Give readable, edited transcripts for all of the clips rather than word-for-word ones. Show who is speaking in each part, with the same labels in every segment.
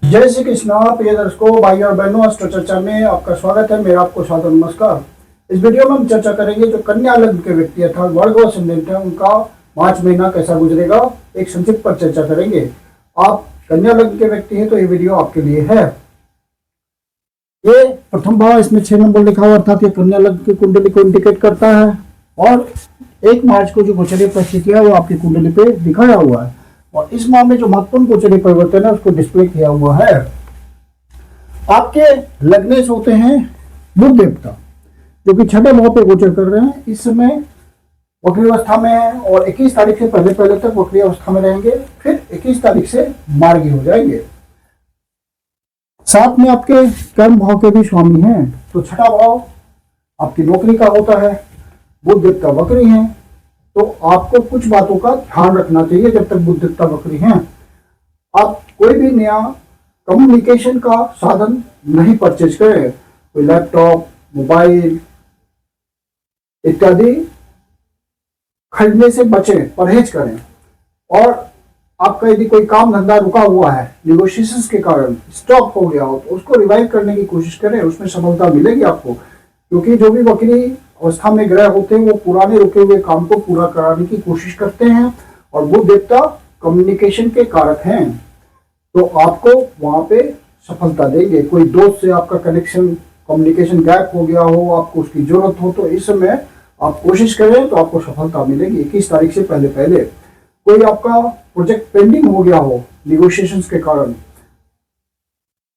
Speaker 1: जय श्री कृष्णा। प्रिय दर्शकों, भाई और बहनों, अस्ट्रो चर्चा में आपका स्वागत है। मेरा आपको सादर नमस्कार। इस वीडियो में हम चर्चा करेंगे जो कन्या लग्न के व्यक्ति अर्थात वर्ग व ascendant है उनका मार्च महीना कैसा गुजरेगा, एक संक्षिप्त पर चर्चा करेंगे। आप कन्या लग्न के व्यक्ति हैं तो ये वीडियो आपके लिए है। ये प्रथम भाव, इसमें 6 नंबर लिखा हुआ, अर्थात ये कन्या लग्न की कुंडली को इंडिकेट करता है और 1 मार्च को जो गोचरीय परिस्थिति है वो आपकी कुंडली पे दिखाया हुआ है और इस माह में जो महत्वपूर्ण गोचरीय परिवर्तन है उसको डिस्प्ले किया हुआ है। आपके लग्नेश होते हैं बुध देवता, जो कि 6वें भाव पे गोचर कर रहे हैं। इस समय वक्री अवस्था में है और 21 तारीख से पहले तक वक्री अवस्था में रहेंगे, फिर 21 तारीख से मार्गी हो जाएंगे। साथ में आपके कर्म भाव के भी स्वामी हैं, तो 6ठा भाव आपकी नौकरी का होता है। बुध देवता वक्री हैं, तो आपको कुछ बातों का ध्यान रखना चाहिए जब तक बुध देवता वक्री हैं। आप कोई भी नया कम्युनिकेशन का साधन नहीं परचेज करें, कोई लैपटॉप, मोबाइल इत्यादि खरीदने से बचें, परहेज करें। और आपका यदि कोई काम धंधा रुका हुआ है, निगोशिएशंस के कारण स्टॉप हो गया हो, तो उसको रिवाइव करने की कोशिश करें, उसमें सफलता मिलेगी आपको। क्योंकि जो भी वक्री अवस्था में ग्रह होते हैं वो पुराने रुके हुए काम को पूरा कराने की कोशिश करते हैं और बुध देवता कम्युनिकेशन के कारक हैं, तो आपको वहां पे सफलता देंगे। कोई दोस्त से आपका कनेक्शन, कम्युनिकेशन गैप हो गया हो, आपको उसकी जरूरत हो, तो इस समय आप कोशिश करें तो आपको सफलता मिलेगी 21 तारीख से पहले। कोई आपका प्रोजेक्ट पेंडिंग हो गया हो, निगोशिएशंस के कारण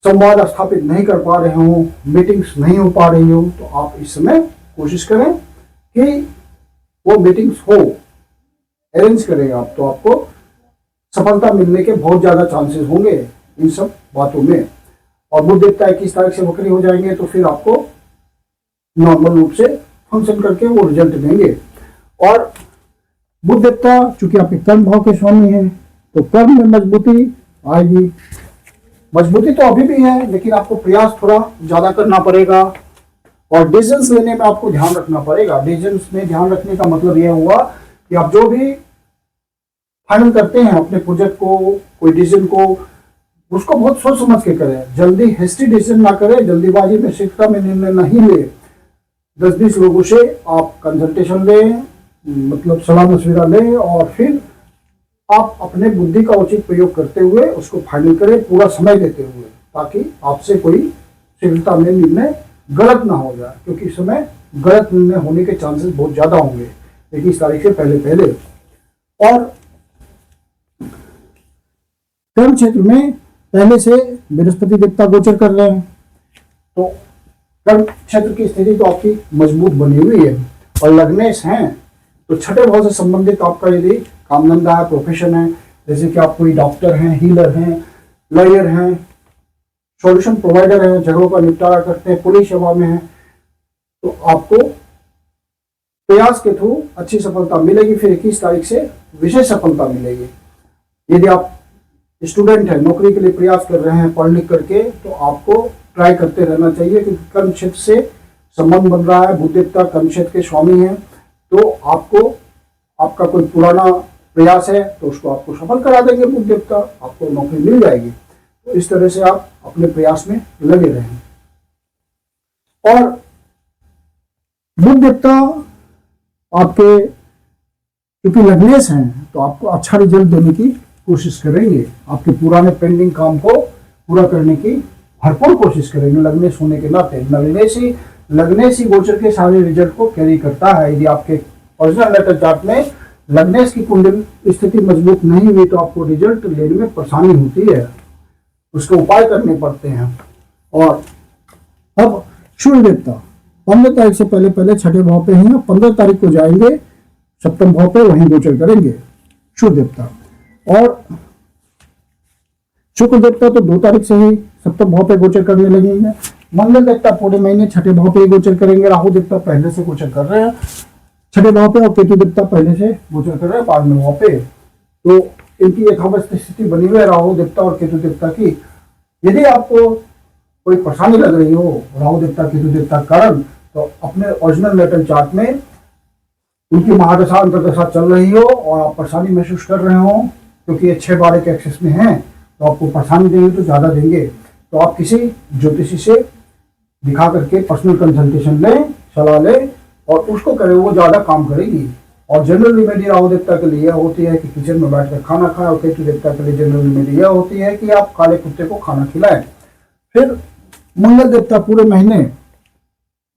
Speaker 1: संवाद स्थापित नहीं कर पा रहे हो, मीटिंग्स नहीं हो पा रही हो, तो आप इस समय कोशिश करें कि वो मीटिंग्स हो, अरेंज करें आप, तो आपको सफलता मिलने के बहुत ज्यादा चांसेस होंगे इन सब बातों में। और बुध देवता 21 तारीख से वक्री हो जाएंगे, तो फिर आपको नॉर्मल रूप से फंक्शन करके वो रिजल्ट देंगे। और बुध देवता चूंकि आपके कर्म भाव के स्वामी हैं, तो कर्म में मजबूती आएगी। मजबूती तो अभी भी है, लेकिन आपको प्रयास थोड़ा ज्यादा करना पड़ेगा और डिसीजंस लेने में आपको ध्यान रखना पड़ेगा। डिसीजंस में ध्यान रखने का मतलब यह हुआ कि आप जो भी फाइनल करते हैं अपने प्रोजेक्ट को, कोई डिसीजन को, उसको बहुत सोच समझ के करें। जल्दी हेस्टी डिसीजन ना करें, जल्दीबाजी में शीघ्रता में निर्णय नहीं ले। 10-20 लोगों से आप कंसल्टेशन लें, मतलब सलाह मशविरा लें और फिर आप अपने बुद्धि का उचित प्रयोग करते हुए उसको फाइनल करें, पूरा समय देते हुए, ताकि आपसे कोई शीघ्रता में निर्णय गलत ना हो जाए, क्योंकि इस समय गलत निर्णय होने के चांसेस बहुत ज्यादा होंगे 21 तारीख से पहले। और कर्म क्षेत्र में पहले से बृहस्पति देवता गोचर कर रहे हैं, तो कर्म क्षेत्र की स्थिति तो आपकी मजबूत बनी हुई है। और लग्नेश हैं, तो 6ठे भाव से संबंधित आपका यदि काम धंधा है, प्रोफेशन है, जैसे कि आप कोई डॉक्टर हैं, हीलर हैं, लॉयर हैं, सॉल्यूशन प्रोवाइडर हैं, झगड़ों का निपटारा करते हैं, पुलिस सेवा में हैं, तो आपको प्रयास के थ्रू अच्छी सफलता मिलेगी। फिर 21 तारीख से विशेष सफलता मिलेगी। यदि आप स्टूडेंट हैं, नौकरी के लिए प्रयास कर रहे हैं पढ़ लिख करके, तो आपको ट्राई करते रहना चाहिए, क्योंकि कर्म क्षेत्र से संबंध बन रहा है। बुध देवता कर्म क्षेत्र के स्वामी हैं, तो आपको आपका कोई पुराना प्रयास है तो उसको आपको सफल करा देंगे बुध देवता, आपको नौकरी मिल जाएगी। तो इस तरह से आप अपने प्रयास में लगे रहें। और बुध देवता आपके क्योंकि लग्नेश हैं, तो आपको अच्छा रिजल्ट देने की कोशिश करेंगे। आपके पुराने पेंडिंग काम को पूरा करने की भरपूर कोशिश करेंगे लग्नेश होने के नाते। लग्नेश ही गोचर के सारे रिजल्ट को कैरी करता है। यदि आपके ओरिजिनल लेटर चार्ट में लग्नेश की कुंडली स्थिति मजबूत नहीं हुई, तो आपको रिजल्ट लेने में परेशानी होती है, उसके उपाय करने पड़ते हैं। और अब सूर्य देवता 15 तारीख से पहले 6ठे भाव पे हैं, 15 तारीख को जाएंगे 7वें भाव पे, वहीं गोचर करेंगे सूर्य देवता। और शुक्र देवता तो 2 तारीख से ही 7वें भाव पे गोचर करने लगेंगे। मंगल देवता पूरे महीने 6ठे भाव पे गोचर करेंगे। राहु देवता पहले से गोचर कर रहे हैं 6ठे भाव पे, और केतु देवता पहले से गोचर कर रहे हैं 12वें भाव पे। तो इनकी यथावस्थ स्थिति बनी हुई है राहु देवता और केतु देवता की। यदि आपको कोई परेशानी लग रही हो राहु देवता केतु देवता कारण, तो अपने ओरिजिनल लेटर चार्ट में उनकी महादशा अंतरदशा चल रही हो और आप परेशानी महसूस कर रहे हो, क्योंकि ये 6-12 के एक्सेस में हैं, तो आपको परेशानी देंगे तो ज़्यादा देंगे, तो आप किसी ज्योतिषी से दिखा करके पर्सनल कंसल्टेशन लें, सलाह लें और उसको करें, वो ज़्यादा काम करेगी। और जनरल रेमेडी राहु देवता के लिए होती है कि किचन में बैठकर खाना खाएं, और केतु देवता के लिए जनरल रेमेडी यह होती है कि आप काले कुत्ते को खाना खिलाएं। फिर मंगल देवता पूरे महीने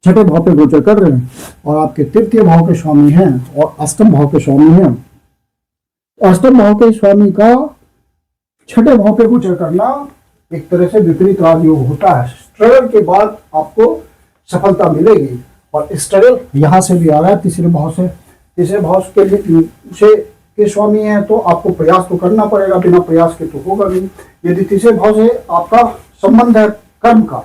Speaker 1: छठे भाव पे गोचर कर रहे हैं और आपके तृतीय भाव के स्वामी हैं और अष्टम भाव के स्वामी हैं। अष्टम भाव के स्वामी का छठे भाव पे गोचर करना एक तरह से विपरीत राजयोग होता है। स्ट्रगल के बाद आपको सफलता मिलेगी और स्ट्रगल यहाँ से भी आ रहा है तीसरे भाव से। तीसरे भाव के लिए के स्वामी है तो आपको प्रयास तो करना पड़ेगा, बिना प्रयास के तो होगा नहीं। यदि तीसरे भाव से आपका संबंध है कर्म का,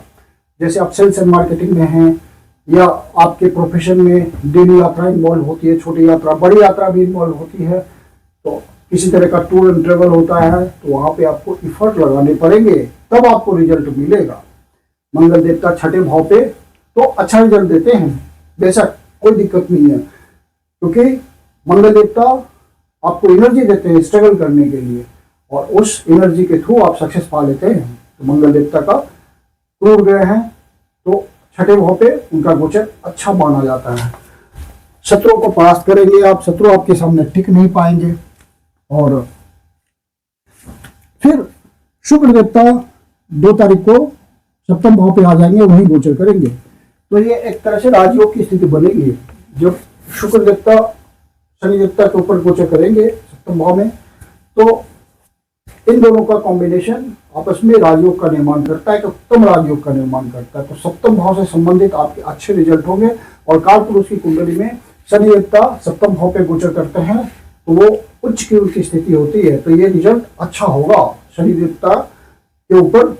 Speaker 1: जैसे आप सेल्स एंड मार्केटिंग में हैं या आपके प्रोफेशन में डेली यात्रा इन्वॉल्व होती है, छोटी यात्रा बड़ी यात्रा भी इन्वॉल्व होती है, तो किसी तरह का टूर एंड ट्रेवल होता है, तो वहां पे आपको इफर्ट लगाने पड़ेंगे, तब आपको रिजल्ट मिलेगा। मंगल देवता छठे भाव पे तो अच्छा रिजल्ट देते हैं, बेशक कोई दिक्कत नहीं है, क्योंकि मंगल देवता आपको एनर्जी देते हैं स्ट्रगल करने के लिए और उस एनर्जी के थ्रू आप सक्सेस पा लेते हैं। तो मंगल देवता का क्रूर ग्रह है तो छठे भाव पे उनका गोचर अच्छा माना जाता है। शत्रुओं को परास्त करेंगे आप, शत्रु आपके सामने टिक नहीं पाएंगे। और फिर शुक्र देवता 2 तारीख को सप्तम भाव पे आ जाएंगे, वहीं गोचर करेंगे, तो ये एक तरह से राजयोग की स्थिति बनेगी। जब शुक्र देवता शनि देवता के ऊपर गोचर करेंगे सप्तम भाव में, तो इन दोनों का कॉम्बिनेशन आपस में राजयोग का निर्माण करता है, कि उत्तम राजयोग का निर्माण करता है। तो सप्तम भाव से संबंधित आपके अच्छे रिजल्ट होंगे। और कालपुरुष की कुंडली में शनि देवता सप्तम भाव पे गोचर करते हैं तो वो उच्च की उनकी स्थिति होती है, तो ये रिजल्ट अच्छा होगा। शनि देवता के ऊपर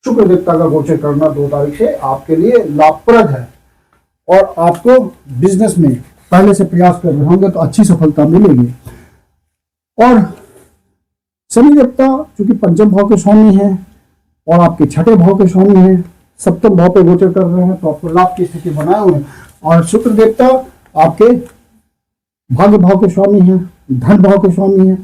Speaker 1: शुक्र देवता का गोचर करना 2 तारीख से आपके लिए लाभप्रद है और आपको बिजनेस में पहले से प्रयास कर रहे होंगे तो अच्छी सफलता मिलेगी। और शनि देवता चूंकि पंचम भाव के स्वामी हैं और आपके छठे भाव के स्वामी हैं, सप्तम भाव पे गोचर कर रहे हैं, तो आपको लाभ की स्थिति बनाए हुए हैं। और शुक्र देवता आपके भाग्य भाव के स्वामी हैं, धन भाव के स्वामी हैं,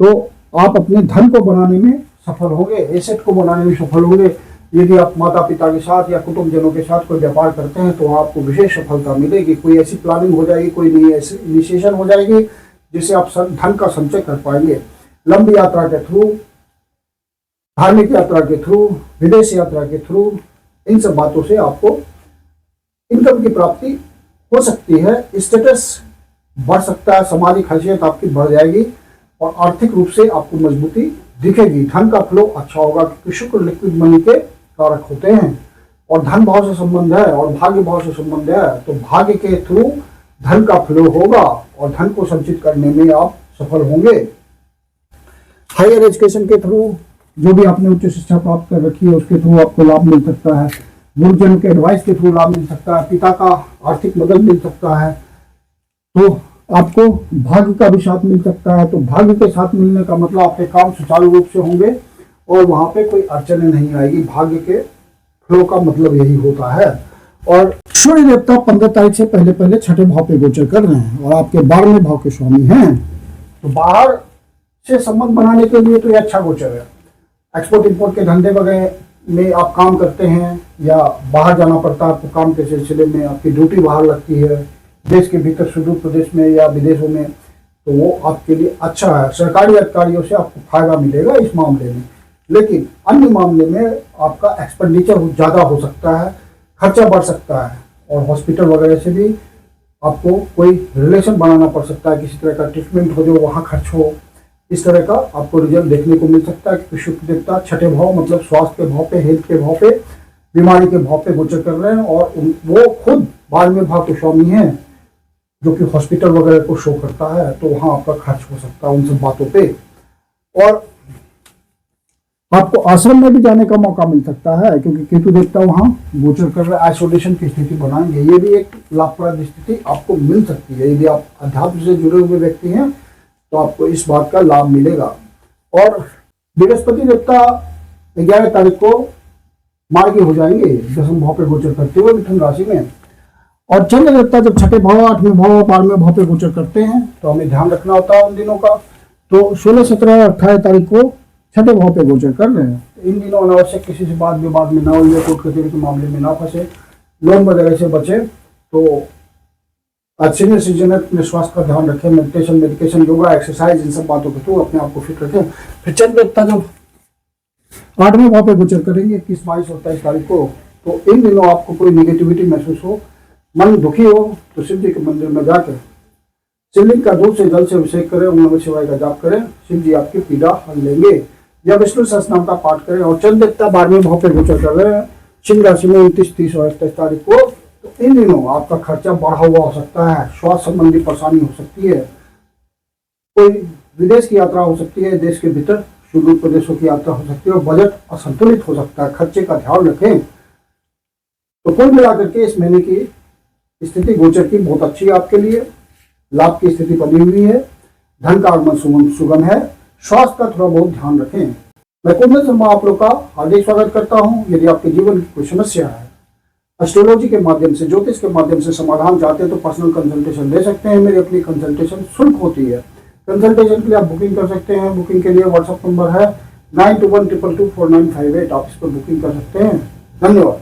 Speaker 1: तो आप अपने धन को बनाने में सफल होंगे, एसेट को बनाने में सफल होंगे। यदि आप माता पिता के साथ या कुटुंबजनों के साथ कोई व्यापार करते हैं तो आपको विशेष सफलता मिलेगी। कोई ऐसी प्लानिंग हो जाएगी, कोई नई ऐसी इनिशिएशन हो जाएगी जिससे आप धन का संचय कर पाएंगे। लंबी यात्रा के थ्रू, धार्मिक यात्रा के थ्रू, विदेश यात्रा के थ्रू, इन सब बातों से आपको इनकम की प्राप्ति हो सकती है, स्टेटस बढ़ सकता है, सामाजिक हैसियत आपकी बढ़ जाएगी और आर्थिक रूप से आपको मजबूती दिखेगी। धन का फ्लो अच्छा होगा क्योंकि शुक्र लिक्विड मनी के कारक होते हैं और धन भाव से संबंध है और भाग्य भाव से संबंध है, तो भाग्य के थ्रू धन का फ्लो होगा और धन को संचित करने में आप सफल होंगे। हायर एजुकेशन के थ्रू, जो भी आपने उच्च शिक्षा प्राप्त कर रखी है उसके थ्रू आपको लाभ मिल सकता है। गुरुजन के एडवाइस के थ्रू लाभ मिल सकता है, पिता का आर्थिक मदद मिल सकता है, तो आपको भाग्य का भी साथ मिल सकता है। तो भाग्य के साथ मिलने का मतलब आपके काम सुचारू रूप से होंगे और वहां पे कोई अड़चने नहीं आएगी। भाग्य के फ्लो का मतलब यही होता है। और सूर्य देवता 15 तारीख से पहले छठे भाव पे गोचर कर रहे हैं और आपके 12वें भाव के स्वामी हैं, तो बाहर से संबंध बनाने के लिए तो ये अच्छा गोचर है। एक्सपोर्ट इंपोर्ट के धंधे वगैरह में आप काम करते हैं या बाहर जाना पड़ता है आपको काम के सिलसिले में, आपकी ड्यूटी बाहर लगती है देश के भीतर, सुदूर प्रदेश में या विदेशों में, तो वो आपके लिए अच्छा है। सरकारी अधिकारियों से आपको फायदा मिलेगा इस मामले में, लेकिन अन्य मामले में आपका एक्सपेंडिचर ज़्यादा हो सकता है, खर्चा बढ़ सकता है और हॉस्पिटल वगैरह से भी आपको कोई रिलेशन बनाना पड़ सकता है, किसी तरह का ट्रीटमेंट हो जो वहाँ खर्च हो, इस तरह का आपको रिजल्ट देखने को मिल सकता है। क्योंकि शुक्र देवता छठे भाव मतलब स्वास्थ्य के भाव पे, हेल्थ के भाव पे, बीमारी के भाव पे गोचर कर रहे हैं और वो खुद 12वें भाव के स्वामी हैं जो कि हॉस्पिटल वगैरह को शो करता है, तो वहाँ आपका खर्च हो सकता है उन सब बातों पे। और आपको आश्रम में भी जाने का मौका मिल सकता है क्योंकि केतु देवता वहाँ गोचर कर रहे, आइसोलेशन की स्थिति बनाएंगे, ये भी एक लाभप्रद स्थिति आपको मिल सकती है। यदि आप अध्यात्म से जुड़े हुए व्यक्ति हैं तो आपको इस बात का लाभ मिलेगा। और बृहस्पति देवता 11 तारीख को मार्गी हो जाएंगे 10वें भाव पे गोचर करते हुए मिथुन राशि में। और चंद्र देवता जब छठे भाव, 8वें भाव, 12वें भाव पे गोचर करते हैं तो हमें ध्यान रखना होता है उन दिनों का। तो 16, 17 और 18 तारीख को छठे भाव पे गोचर कर रहे हैं। इन दिनों अनावश्यक किसी से बात विवाद में ना उलझे, कोर्ट कचहरी के मामले में ना फंसे, लोन वगैरह से बचे। तो आज सीनियर सिटीजन है, अपने स्वास्थ्य का ध्यान रखें, मेडिकेशन, योगा, एक्सरसाइज, इन सब बातों के थ्रू अपने आप को फिट रखें। फिर चंद्र देवता जब 8वें भाव पे गोचर करेंगे 21, 22 और 23 तारीख को, तो इन दिनों आपको कोई निगेटिविटी महसूस हो, मन दुखी हो, तो शिव जी के मंदिर में जाकर शिवलिंग का दूध से जल से अभिषेक करें, ओम नमः शिवाय का जाप करें, शिव जी आपकी पीड़ा हल लेंगे। या विष्णु सहस्त्रनाम का पाठ करें। और चंद्र देवता 12वें भाव पे गोचर कर रहे हैं सिंह राशि में 29, 30 और 28 तारीख को। तो इन दिनों आपका खर्चा बढ़ा हुआ हो सकता है, स्वास्थ्य संबंधी परेशानी हो सकती है, कोई विदेश की यात्रा हो सकती है, देश के भीतर सुदूर प्रदेशों की यात्रा हो सकती है, और बजट असंतुलित हो सकता है, खर्चे का ध्यान रखें। तो कुल मिलाकर के इस महीने की स्थिति गोचर की बहुत अच्छी है आपके लिए, लाभ की स्थिति बनी हुई है, धन का आगमन सुगम है, स्वास्थ्य का थोड़ा बहुत ध्यान रखें। मैं कुंदन शर्मा आप लोग का हार्दिक स्वागत करता हूं। यदि आपके जीवन की कोई समस्या है, एस्ट्रोलॉजी के माध्यम से, ज्योतिष के माध्यम से समाधान चाहते हैं, तो पर्सनल कंसल्टेशन ले सकते हैं। मेरी अपनी कंसल्टेशन शुल्क होती है। कंसल्टेशन के लिए आप बुकिंग कर सकते हैं। बुकिंग के लिए व्हाट्सएप नंबर है 9212224958। आप इस पर बुकिंग कर सकते हैं। धन्यवाद।